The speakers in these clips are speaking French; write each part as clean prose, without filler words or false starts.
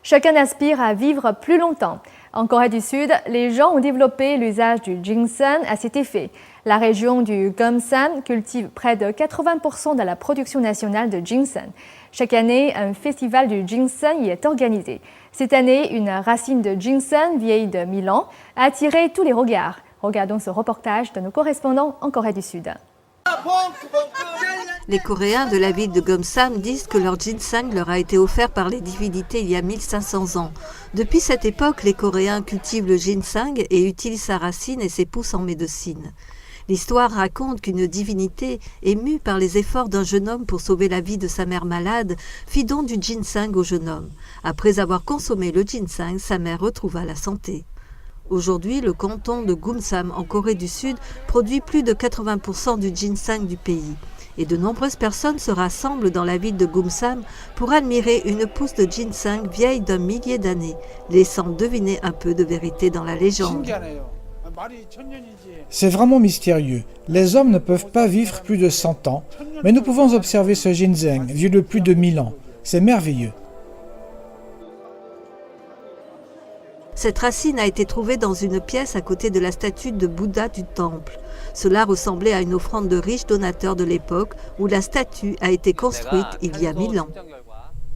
Chacun aspire à vivre plus longtemps. En Corée du Sud, les gens ont développé l'usage du ginseng à cet effet. La région du Gyeongsang cultive près de 80% de la production nationale de ginseng. Chaque année, un festival du ginseng y est organisé. Cette année, une racine de ginseng vieille de 1000 ans a attiré tous les regards. Regardons ce reportage de nos correspondants en Corée du Sud. Les Coréens de la ville de Gyeongsang disent que leur ginseng leur a été offert par les divinités il y a 1500 ans. Depuis cette époque, les Coréens cultivent le ginseng et utilisent sa racine et ses pousses en médecine. L'histoire raconte qu'une divinité, émue par les efforts d'un jeune homme pour sauver la vie de sa mère malade, fit don du ginseng au jeune homme. Après avoir consommé le ginseng, sa mère retrouva la santé. Aujourd'hui, le canton de Gumsam en Corée du Sud produit plus de 80% du ginseng du pays. Et de nombreuses personnes se rassemblent dans la ville de Gumsam pour admirer une pousse de ginseng vieille d'un millier d'années, laissant deviner un peu de vérité dans la légende. C'est vraiment mystérieux. Les hommes ne peuvent pas vivre plus de 100 ans, mais nous pouvons observer ce ginseng, vieux de plus de 1000 ans. C'est merveilleux. Cette racine a été trouvée dans une pièce à côté de la statue de Bouddha du temple. Cela ressemblait à une offrande de riches donateurs de l'époque où la statue a été construite il y a 1000 ans.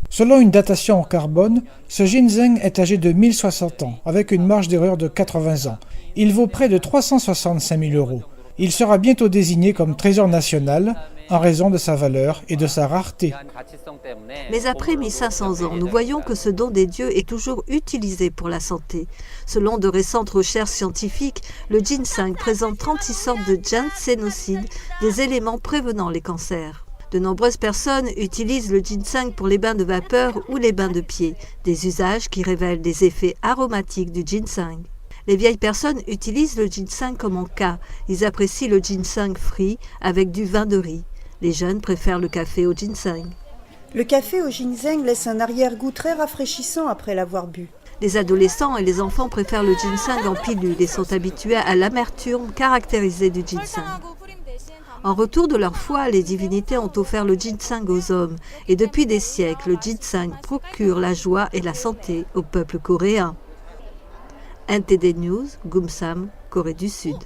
Selon une datation en carbone, ce ginseng est âgé de 1060 ans, avec une marge d'erreur de 80 ans. Il vaut près de 365 000 €. Il sera bientôt désigné comme trésor national en raison de sa valeur et de sa rareté. Mais après 1500 ans, nous voyons que ce don des dieux est toujours utilisé pour la santé. Selon de récentes recherches scientifiques, le ginseng présente 36 sortes de ginsénosides, des éléments prévenant les cancers. De nombreuses personnes utilisent le ginseng pour les bains de vapeur ou les bains de pieds, des usages qui révèlent des effets aromatiques du ginseng. Les vieilles personnes utilisent le ginseng comme en cas. Ils apprécient le ginseng frit avec du vin de riz. Les jeunes préfèrent le café au ginseng. Le café au ginseng laisse un arrière-goût très rafraîchissant après l'avoir bu. Les adolescents et les enfants préfèrent le ginseng en pilule et sont habitués à l'amertume caractérisée du ginseng. En retour de leur foi, les divinités ont offert le ginseng aux hommes. Et depuis des siècles, le ginseng procure la joie et la santé au peuple coréen. NTD News, Gumsam, Corée du Sud.